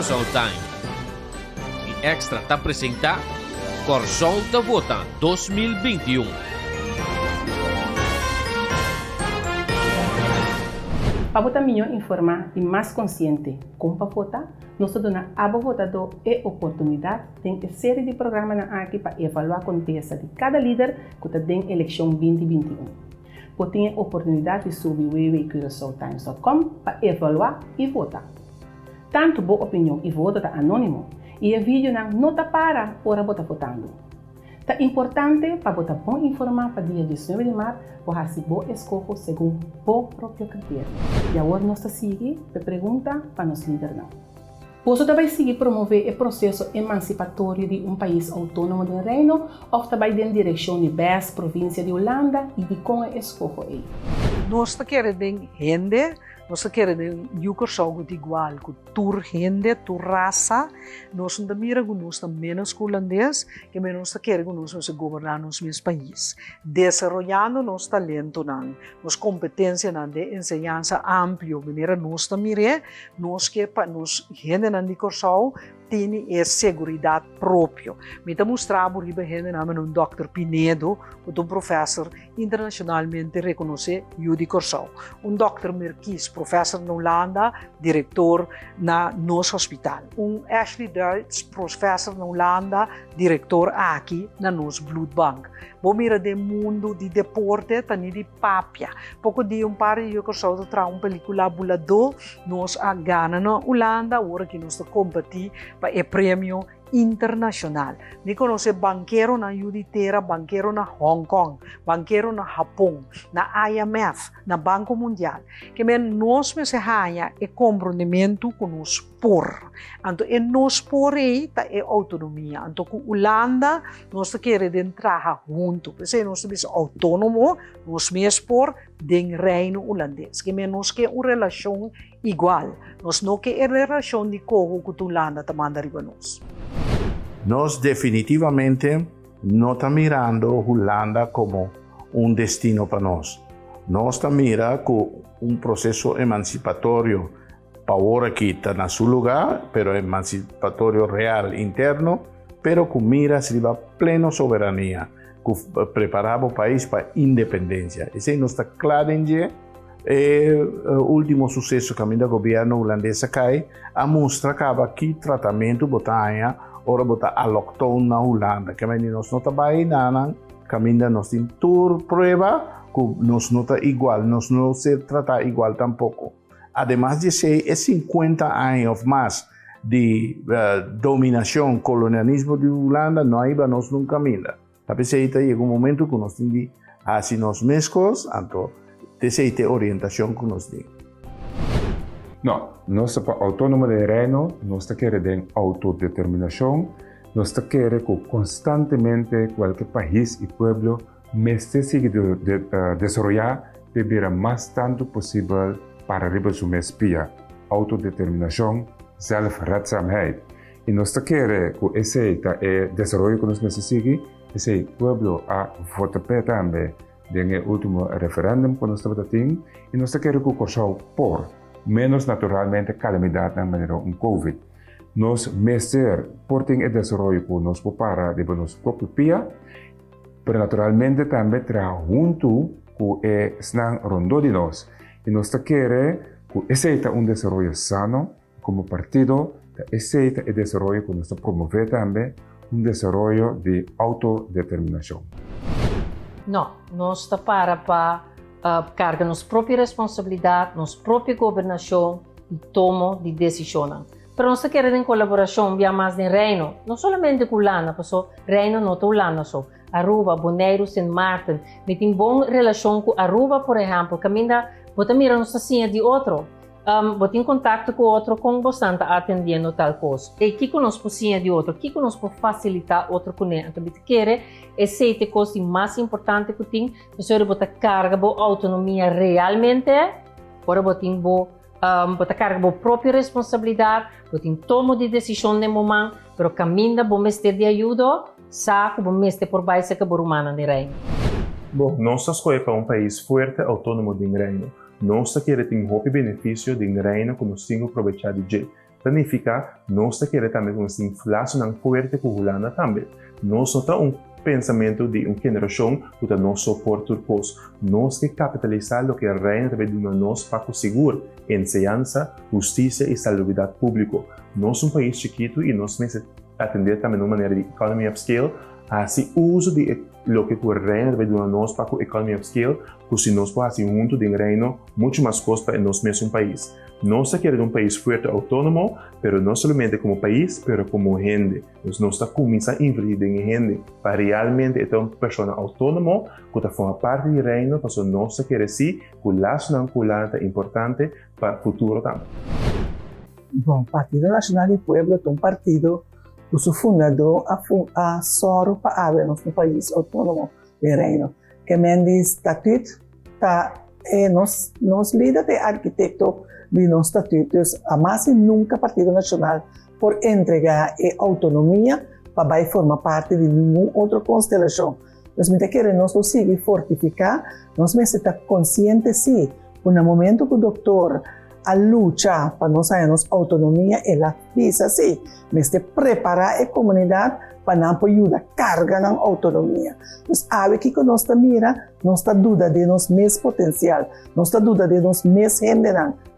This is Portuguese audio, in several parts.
Curaçao Time. E Extra te apresenta Corsol da Vota 2021. Para votar melhor informar e mais consciente como para votar, nós damos a votador a oportunidade de ter série de programas aqui para avaliar a contexto de cada líder que está na eleição 2021. Você tem a oportunidade de subir www.curaçaotimes.com para avaliar e votar. Tanto boa opinião e voto está anônimo, e o vídeo não está para hora você votando. É importante para você bom informar para dia 19 de março, para se bom escolher segundo o próprio critério. E agora nós seguimos a pergunta para nos líder não. Você também seguir promover o processo emancipatório de país autônomo do reino, ou também na direção de BES, província de Holanda, e de como escolher aí. Nós queremos gente, nós queremos Curaçao igual, com tua gente, tua raça, nós não miramos menos holandês, que nós queremos governar nosso país, desarrollando nosso talento, nossa competência de enseñanza ampla, maneira nós também, nós que nós gente de Curaçao tem essa segurança própria. Me mostramos que gente um Dr. Pinedo, professor internacionalmente reconhecido de Curaçao, Dr. Merkis, professor na Holanda, diretor na nosso hospital, Ashley Duits, professor na Holanda, diretor aqui na nosso Blood Bank. Bom, mira do mundo de deporte, tani de papia. Pouco de par de Curaçao tra película Bulador, nós a Ghana na Holanda, agora que nós competir para o prêmio internacional. Me conhece banqueiro na Juditeira, banqueiro na Hong Kong, banqueiro na Japão, na IMF, na Banco Mundial. Que nós me se haya e comprometimento com nós por. Então, e nós por aí tá é autonomia. Então, com Holanda, nós queremos trabalhar junto. Se nós somos autônomo, nós mesmos por den reino holandês. Que nós que uma relação igual. Nós não que uma relação de cogo com Holanda também arriba nós. Nós definitivamente não estamos mirando Holanda como destino para nós. Nós estamos mirando com processo emancipatório para agora que está no seu lugar, pero emancipatório real interno, pero com miras a plena soberania, que preparar o país para a independência. Esse não está claro em o último sucesso que o governo holandês cai, a mostra que tratamento botanha ora botar allochtone na Holanda, que nós não trabalhamos caminho nós temos toda prova que nós não está igual, nós não se trata igual tampouco. Además de ser 50 anos mais de dominação, colonialismo de Holanda, não há nós nunca caminho. Talvez chega momento que nós temos de fazer nós mesmos, então essa orientação que nós temos. Não, nós somos autônomos de reino, nós queremos autodeterminação, nós queremos que constantemente qualquer país e pueblo mestre siga de desarrollar para mais tanto possível para arriba su mespia, autodeterminação, zelfredzaamheid. E nós queremos que esse desenvolvimento que nós mestre siga, esse pueblo a votar também no último referendum que nós estamos tendo, e nós queremos que o Curaçao por menos naturalmente calamidade na maneira COVID. Nós mestre portem o desenvolvimento que nós para de nosso próprio pia, mas naturalmente também trabalhar junto com o snang rondo de nós. E nós queremos que esse desenvolvimento sano como partido, esse desenvolvimento que nós promover também desenvolvimento de autodeterminação. Não, nós está para carga nossa própria responsabilidade, nossa própria governação e tomo de decisão. Mas nós queremos em colaboração via mais de reino, não somente com Holanda, mas reino não Holanda só. Aruba, Bonaire, Saint Martin, me tem boa relação com Aruba, por exemplo, caminha, bota mira nossa senha de outro. Bota em contato com outro com bastante atendendo tal coisa. E que nós possíamos de outro, que nós podemos facilitar outro com ele. Então, quer esse é a coisa mais importante que tem, você bota carga boa autonomia realmente, para bota carga boa própria responsabilidade, bota em tomo de decisão no momento, mas caminha bom mestre de ajuda, sabe bom mestre por baixo que por humana de reino. Bom, nós escolhemos país forte, autônomo de reino. Nós queremos ter um benefício de reino que nós temos aproveitar de significa nós queremos também uma inflação forte com a Holanda também. Nós não temos pensamento de uma geração que nós suporta os nós que capitalizar o que o reino deve dar nós para conseguir enseñanza, justiça e salubridade pública. Nós somos um país chiquito e nós precisamos atender também de uma maneira de economy upscale, assim uso de lo que o reino deve dar nós para a economy upscale, porque se nós podemos junto de um reino muito mais costa para nós mesmos país. Nós queremos um país forte autônomo, mas não somente como país, mas como gente. Nós estamos começando a investir em gente para realmente ter uma pessoa autônoma que forma parte do reino, porque nós queremos que o laço nacional é importante para o futuro também. Bom, Partido Nacional do Pueblo é um partido que seu fundador a soro para haver nosso país autônomo do reino. Que mendi estatuto nos líder de arquiteto de nos estatutos, a mais nunca Partido Nacional por entregar a autonomia para formar parte de nenhuma outra constelação. Nós queremos nós seguir fortificar, nós estamos conscientes sim, no momento que o doutor a luta para nós ter nossa autonomia, ela diz assim, mas preparar a comunidade para não ajudar a carga na autonomia. Nós sabemos que nós mira, nós dúvida de nosso mesmo potencial, nós dúvida de nosso mesmo gente.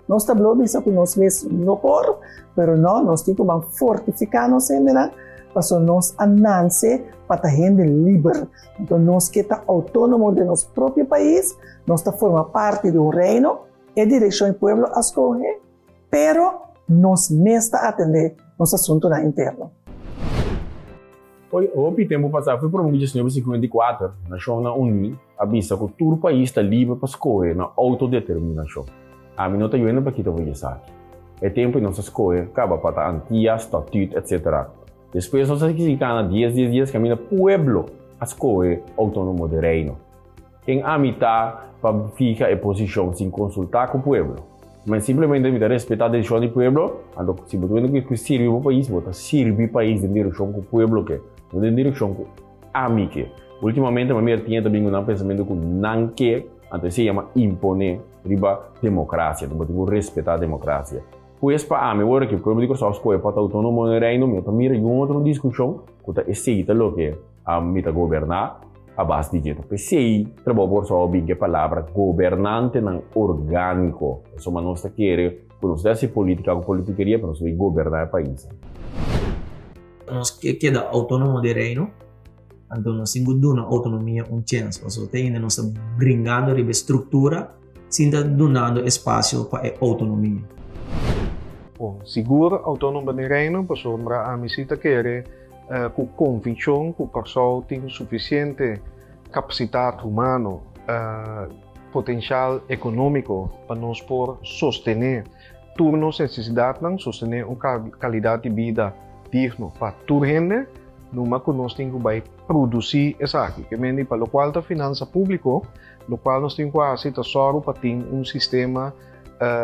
Nós estamos falando que nós mesmos não por, mas não, nós temos que fortificar nos gente, para nós andarse para a gente livre. Então, nós que estamos autônomos de nosso próprio país, nós formamos parte do reino, e direção do povo a escolher, pero nós mesmos atender nosso assunto na interno. O tempo passado foi promulgado em 1954, na Nações Unidas, avisa que todo o país está livre para escolher na autodeterminação. A mim não está indo para que eu veja aqui. É tempo que nós escolher, acaba para a antiga, estatuto, etc. Depois nós ficamos 10 dias caminho pueblo a escolher autônomo de reino. Quem a mitad para ficar em posição sem consultar com o povo. Mas simplesmente deve respeitar a decisão do povo. Então, se você que serve o país, você serve o país em direção com o povo que, não em direção com a mim que. Ultimamente, a minha tinha também um pensamento que não quer, então se chama imponer riba democracia, então você respeitar a democracia. Pois para a mim, agora que o povo de Kosovo escolhe para o autônomo no reino, eu também tenho outra discussão que aceita o que a mim governar. A base de jeito. PCI trabalha por só a palavra governante não orgânico. Isso mas nós queremos, quando nós dessa política, politiqueria, para nós governar o país. Nós queda autônomo de reino, então nós temos uma autonomia chance. Nós ainda nós estamos brigando a estrutura, sem dando espaço para a autonomia. Bom, seguro autônomo de reino, para sombra a misita querer com convicção que o Kosovo tem suficiente capacidade humana, potencial econômico para nós por sostener todas as necessidades, sostener uma qualidade de vida digna para toda a gente, numa que nós temos que produzir isso aqui, que mendi para o qual a finança pública, no qual nós temos que fazer tesoro para ter um sistema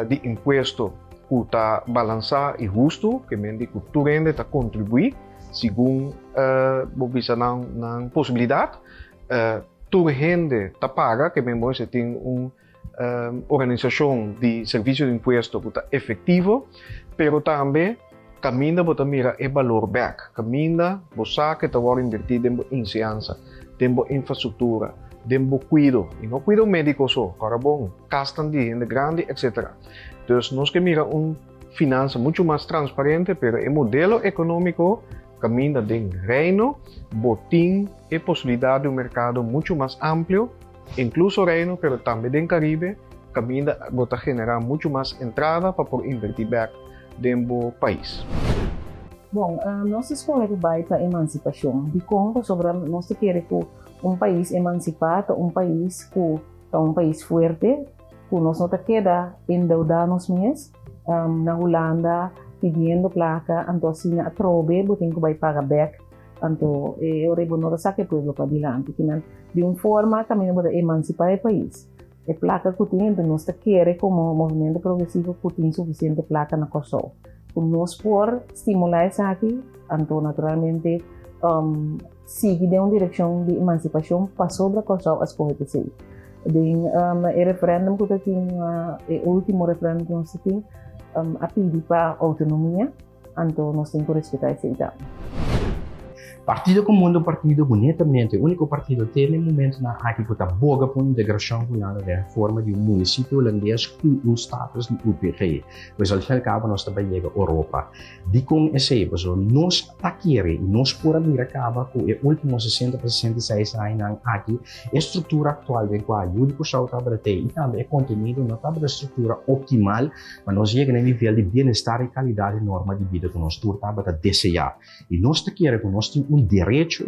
de imposto que está balançado e justo, que mendi que toda a gente está contribuir segundo a possibilidade, toda a gente está paga, que mesmo você tem uma organização de serviço de imposto que está efetivo, mas também caminha para mirar o valor back, caminha para que está invertido em ciência, em infraestrutura, em cuidado, e não cuidado médico só, para bom, gastam de gente grande, etc. Então, nós que mirar uma finança muito mais transparente, mas o modelo econômico caminha de reino, botim e possibilidade de um mercado muito mais amplo, incluso reino, mas também do Caribe, caminha para generar muito mais entrada para poder investir back dentro do país. Bom, nós escolhemos para a emancipação. De como sobre nós queremos país emancipado, país que um país forte, que nós não queda endeudados mesmos, na Holanda, pedindo placa, então assim a trobe, botem que vai pagar back, então eu rebono sa que pueblo para adiante, que de uma forma também para emancipar o país. A placa que tem, então nós queremos como movimento progressivo que tem suficiente placa na Kosovo. Nós por estimular isso aqui, então naturalmente sigue de uma direção de emancipação para sobre a Kosovo as coisas assim. O referendum que tem, o último referendum que nós temos, a pedir para autonomia, então nós temos que respeitar essa ideia. Partido Comum partido bonitamente, o único partido que tem no momento na aqui que está boga para a integração holanda da forma de município holandês com o status de UPG. Pois ao fim e ao cabo nós também chega à Europa. De com esse, pois nós taquere, nós por a mira acaba com o último 60-66 anos aqui, a estrutura atual de qual o único só está e também o contenido não está a estrutura optimal, mas nós chegamos no nível de bem-estar e qualidade e norma de vida que nós está a desejar. E nós taquere que nós temos direito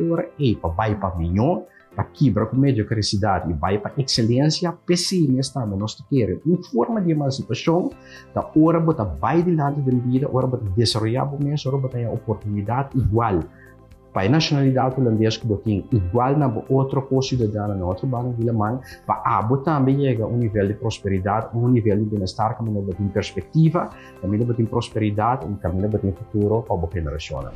para vai para melhor, para quebrar com mediocridade e vai para excelência, pessimista, mas nós queremos uma forma de emancipação, da hora para vai de lado da vida, hora para desenvolver o mês, hora para ter oportunidade igual para a nacionalidade holandesa que tem igual na outra cidadã na outra banda de Alemanha, para também chegar a um nível de prosperidade, um nível de bem-estar, que também tem perspectiva, também tem prosperidade e também tem futuro para a geração.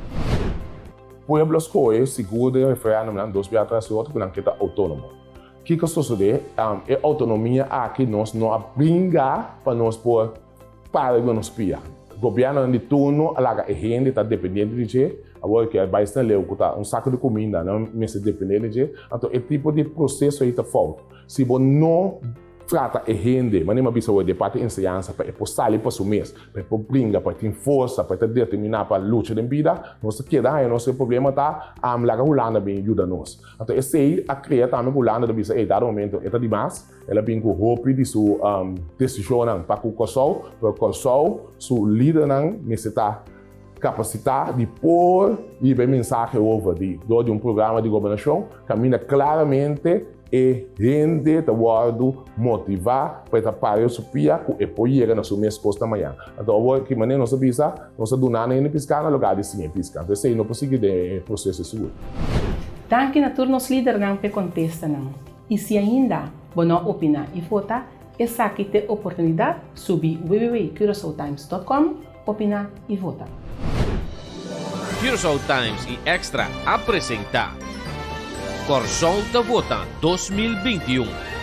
Pueblos que seguro referendum nan dos atrás outro que não quer autônomo. O que sucede é autonomia aqui nós não brinca para nós por para nós pia. O governo de turno alaga gente está dependente de je, agora que vai estar leu que tá saco de comida não me se dependente de je, então é tipo de processo aí tá falta. Se você não trata a gente, mas nem bisa de parte de ensinança para postar ali para o mês, para brincar, para ter força, para determinar para a luta de vida, nós queda nosso problema tá lá a Holanda bem ajuda nós. Então esse aí a criar também a Holanda de bisa dado momento é demais, ela bem com roupa de sua decisão para o consol, su líder não necessita capacidade de pôr e bem mensagem over de um programa de governação, caminha claramente e gente te guardo motivar para parar o pia com e poiera na sua mês costa amanhã. Então agora que maneira nós avisa, nós donando em piscar no lugar de sim piscar. Então sei não possível de processo seguro. Tanque na turnos líder não pe contesta não. E se ainda não opina e vota, essa aqui tem oportunidade subir www.curaçaotimes.com, opina e vota. Curaçao Times e Extra apresenta Corsol da Vota 2021.